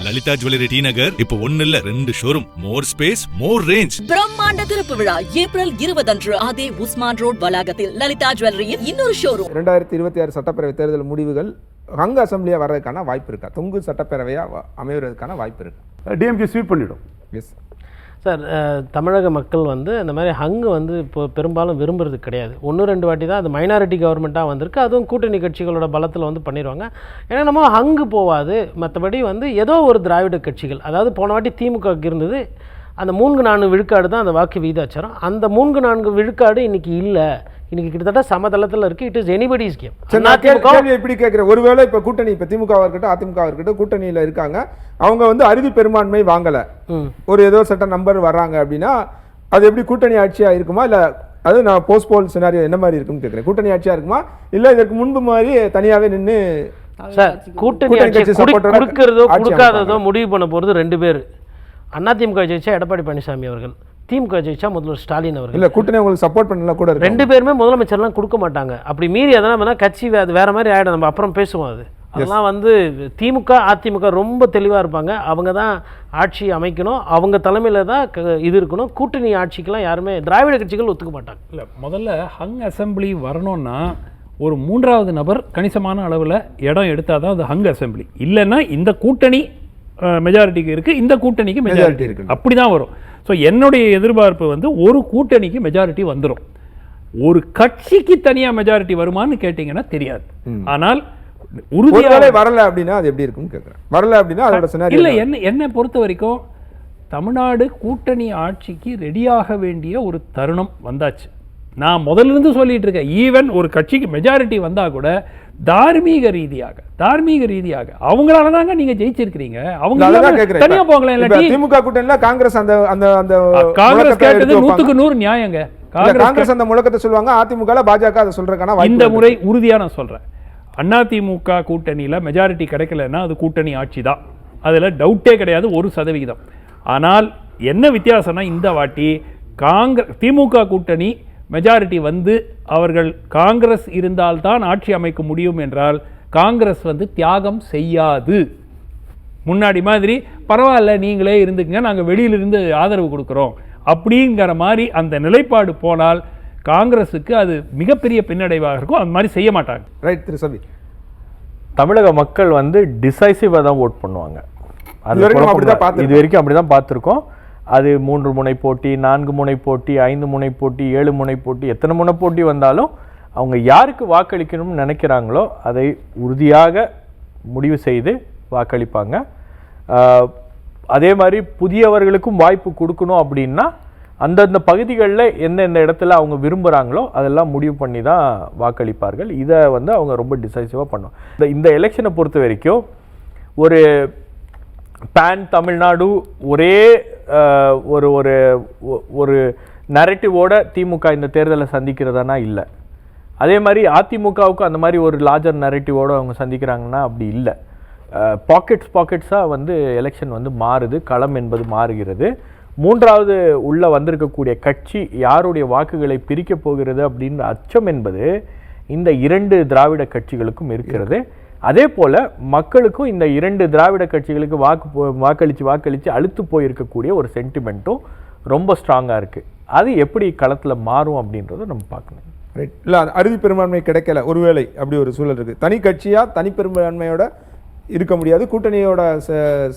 Lalitha jewellery T நகர் இப்போ 1 இல்ல 2 showroom, மோர் space, மோர் range. பிரம்மாண்ட திறப்பு விழா ஏப்ரல் 20 அன்று அதே உஸ்மான் ரோட் வளாகத்தில் லலிதா ஜுவல்லரியின் இன்னொரு ஷோரூம். 2026 சட்டப்பேரவை தேர்தல் முடிவுகள் ஹங் அசம்பிளியா வர்றதுக்கான வாய்ப்பு இருக்கா? தொங்கு சட்டப்பேரவையா அமைவதற்கான வாய்ப்பு இருக்கா? டிஎம்கே ஸ்வீப் பண்ணிடும். எஸ் சார், தமிழக மக்கள் இந்த மாதிரி ஹங்கு இப்போ பெரும்பாலும் விரும்புறது கிடையாது. 1-2 வாட்டி தான் அது மைனாரிட்டி கவர்மெண்ட்டாக வந்திருக்கு. அதுவும் கூட்டணி கட்சிகளோட பலத்தில் பண்ணிடுவாங்க. ஏன்னா நம்ம ஹங்கு போவாது. மற்றபடி ஏதோ ஒரு திராவிட கட்சிகள், அதாவது போன வாட்டி திமுகவுக்கு இருந்தது அந்த 3-4 விழுக்காடு தான் அந்த வாக்கு விகிதாச்சாரம். அந்த 3-4 விழுக்காடு இன்றைக்கி இல்லை. இன்னைக்கு கிட்டத்தட்ட சமதளத்தில் இருக்குது. It is anybody's game. எப்படி கேட்குறேன், ஒருவேளை இப்போ கூட்டணி, இப்போ திமுகவாக இருக்கட்டும் அதிமுக இருக்கட்டும் கூட்டணியில் இருக்காங்க, அவங்க அறுதி பெரும்பான்மை வாங்கலை, ஒரு ஏதோ சட்ட நம்பர் வர்றாங்க அப்படின்னா அது எப்படி கூட்டணி ஆட்சியாக இருக்குமா? இல்லை அது நான் போஸ்ட்போல் சினாரியோ என்ன மாதிரி இருக்குன்னு கேட்குறேன். கூட்டணி ஆட்சியாக இருக்குமா இல்லை இதற்கு முன்பு மாதிரி தனியாகவே நின்று சார் கூட்டணி ஆட்சி கொடுக்கிறதோ கொடுக்காததோ முடிவு பண்ண போகிறது 2 பேர். அதிமுக ஜெயிச்சா எடப்பாடி பழனிசாமி அவர்கள், திமுக ஜெயிச்சா முதல்வர் ஸ்டாலின் அவர்கள். இல்லை கூட்டணி உங்களுக்கு சப்போர்ட் பண்ணலாம் கூட 2 பேருமே முதலமைச்சர்லாம் கொடுக்க மாட்டாங்க. அப்படி மீறி அதெல்லாம் கட்சி அது வேற மாதிரி ஆகிடும். நம்ம அப்புறம் பேசுவோம். அது அதெல்லாம் திமுக அதிமுக ரொம்ப தெளிவாக இருப்பாங்க. அவங்க தான் ஆட்சி அமைக்கணும், அவங்க தலைமையில் தான் இது இருக்கணும். கூட்டணி ஆட்சிக்கெல்லாம் யாருமே திராவிட கட்சிகள் ஒத்துக்க மாட்டாங்க. இல்லை, முதல்ல ஹங் அசம்பிளி வரணும்னா ஒரு 3வது நபர் கணிசமான அளவில் இடம் எடுத்தால் தான் அது ஹங் அசம்பிளி. இல்லைன்னா இந்த கூட்டணி மெஜாரிட்டிக்கு இருக்குது, இந்த கூட்டணிக்கு மெஜாரிட்டி இருக்குது, அப்படி தான் வரும். ஸோ என்னுடைய எதிர்பார்ப்பு ஒரு கூட்டணிக்கு மெஜாரிட்டி வந்துடும். ஒரு கட்சிக்கு தனியாக மெஜாரிட்டி வருமானு கேட்டிங்கன்னா தெரியாது. ஆனால் உறுதியாக வரல அப்படின்னா அது எப்படி இருக்குன்னு கேட்குறேன். வரல அப்படின்னா அதோட சினாரியோ இல்லை. என்னை பொறுத்த வரைக்கும் தமிழ்நாடு கூட்டணி ஆட்சிக்கு ரெடியாக வேண்டிய ஒரு தருணம் வந்தாச்சு. நான் முதலிருந்து சொல்லிட்டு இருக்கேன், ஈவன் ஒரு கட்சிக்கு மெஜாரிட்டி வந்தால் கூட தார்மீக ரீதியாக அவங்களால தாங்க நீங்க ஜெயிச்சிருக்கீங்க. அவங்க தனியா போங்களேன். திமுக கூட்டணில காங்கிரஸ் அந்த காங்கிரஸ் கேட்டது 100% நியாயங்க. காங்கிரஸ் அந்த முழக்கத்தை சொல்லுவாங்க, அதிமுக பாஜக அதை சொல்றதுக்கான இந்த முறை உறுதியா நான் சொல்றேன், அதிமுக கூட்டணியில மெஜாரிட்டி கிடைக்கலன்னா அது கூட்டணி ஆட்சி தான். அதுல டவுட்டே கிடையாது 1%. ஆனால் என்ன வித்தியாசம்னா இந்த வாட்டி திமுக கூட்டணி மெஜாரிட்டி அவர்கள் காங்கிரஸ் இருந்தால்தான் ஆட்சி அமைக்க முடியும் என்றால் காங்கிரஸ் தியாகம் செய்யாது. முன்னாடி மாதிரி பரவாயில்ல நீங்களே இருந்துக்குங்க, நாங்கள் வெளியிலிருந்து ஆதரவு கொடுக்குறோம் அப்படிங்கிற மாதிரி அந்த நிலைப்பாடு போனால் காங்கிரஸுக்கு அது மிகப்பெரிய பின்னடைவாக இருக்கும். அந்த மாதிரி செய்ய மாட்டாங்க. ரைட் திரு சபி. தமிழக மக்கள் டிசைசிவாக தான் ஓட் பண்ணுவாங்க. இது வரைக்கும் அப்படி தான் பார்த்துருக்கோம். அது 3 முனை போட்டி, 4 முனை போட்டி, 5 முனை போட்டி, 7 முனை போட்டி, எத்தனை முனை போட்டி வந்தாலும் அவங்க யாருக்கு வாக்களிக்கணும்னு நினைக்கிறாங்களோ அதை உறுதியாக முடிவு செய்து வாக்களிப்பாங்க. அதே மாதிரி புதியவர்களுக்கும் வாய்ப்பு கொடுக்கணும் அப்படின்னா அந்தந்த பகுதிகளில் எந்தெந்த இடத்துல அவங்க விரும்புகிறாங்களோ அதெல்லாம் முடிவு பண்ணி தான் வாக்களிப்பார்கள். இதை அவங்க ரொம்ப டிசைசிவாக பண்ணுவோம். இந்த எலெக்ஷனை பொறுத்த வரைக்கும் ஒரு பேன் தமிழ்நாடு ஒரே ஒரு ஒரு ஒரு நரேட்டிவோட திமுக இந்த தேர்தலை சந்திக்கிறதானா இல்லை. அதே மாதிரி அதிமுகவுக்கு அந்த மாதிரி ஒரு லார்ஜர் நரேட்டிவோடு அவங்க சந்திக்கிறாங்கன்னா அப்படி இல்லை. பாக்கெட்ஸாக எலெக்ஷன் மாறுது, களம் என்பது மாறுகிறது. 3வது உள்ள வந்திருக்கக்கூடிய கட்சி யாருடைய வாக்குகளை பிரிக்க போகிறது அப்படின்ற அச்சம் என்பது இந்த 2 திராவிட கட்சிகளுக்கும் இருக்கிறது. அதே போல் மக்களுக்கும் இந்த 2 திராவிட கட்சிகளுக்கு வாக்களித்து அழுத்து போயிருக்கக்கூடிய ஒரு சென்டிமெண்ட்டும் ரொம்ப ஸ்ட்ராங்காக இருக்குது. அது எப்படி களத்தில் மாறும் அப்படின்றத நம்ம பார்க்கணும். ரைட். இல்லை அறுதி பெரும்பான்மை கிடைக்கல, ஒருவேளை அப்படி ஒரு சூழல் இருக்குது. தனி கட்சியாக தனி பெரும்பான்மையோட இருக்க முடியாது, கூட்டணியோட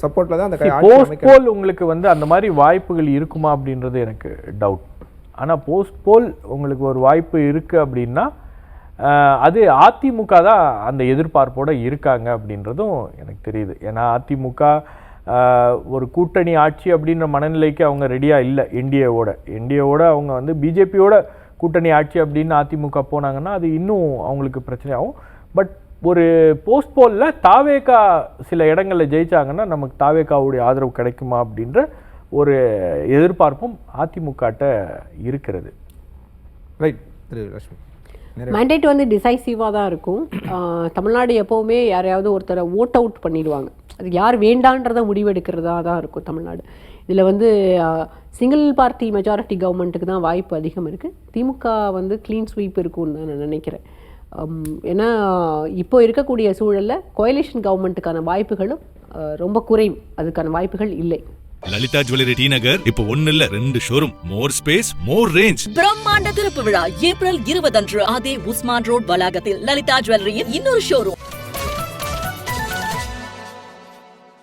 சப்போர்ட்டில் தான் அந்த போஸ்ட்போல் உங்களுக்கு அந்த மாதிரி வாய்ப்புகள் இருக்குமா அப்படின்றது எனக்கு டவுட். ஆனால் போஸ்ட்போல் உங்களுக்கு ஒரு வாய்ப்பு இருக்குது அப்படின்னா அது அதிமுக தான் அந்த எதிர்பார்ப்போடு இருக்காங்க அப்படின்றதும் எனக்கு தெரியுது. ஏன்னா அதிமுக ஒரு கூட்டணி ஆட்சி அப்படின்ற மனநிலைக்கு அவங்க ரெடியாக இல்லை. என்டிஏவோட அவங்க பிஜேபியோட கூட்டணி ஆட்சி அப்படின்னு அதிமுக போனாங்கன்னா அது இன்னும் அவங்களுக்கு பிரச்சனையாகும். பட் ஒரு போஸ்ட்போலில் தாவேகா சில இடங்களில் ஜெயிச்சாங்கன்னா நமக்கு தாவேகாவுடைய ஆதரவு கிடைக்குமா அப்படின்ற ஒரு எதிர்பார்ப்பும் அதிமுகட்ட இருக்கிறது. ரைட் திரு லட்சுமி. மேண்டேட் டிசைசிவாக தான் இருக்கும். தமிழ்நாடு எப்போவுமே யாரையாவது ஒருத்தரை ஓட் அவுட் பண்ணிடுவாங்க. அது யார் வேண்டான்றதை முடிவெடுக்கிறதா தான் இருக்கும் தமிழ்நாடு. இதில் சிங்கிள் பார்ட்டி மெஜாரிட்டி கவர்மெண்ட்டுக்கு தான் வாய்ப்பு அதிகம் இருக்குது. திமுக க்ளீன் ஸ்வீப் இருக்கும்னு தான் நான் நினைக்கிறேன். ஏன்னா இப்போ இருக்கக்கூடிய சூழலில் கோயலிஷன் கவர்மெண்ட்டுக்கான வாய்ப்புகளும் ரொம்ப குறைவு, அதுக்கான வாய்ப்புகள் இல்லை. லலிதா ஜுவல்லரி டி நகர் இப்போ 1 இல்ல 2 ஷோரூம், மோர் ஸ்பேஸ் மோர் ரேஞ்ச். பிரம்மாண்ட திறப்பு விழா ஏப்ரல் 20 அன்று அதே உஸ்மான் ரோட் வளாகத்தில் லலிதா ஜுவல்லரியின் இன்னொரு ஷோரூம்.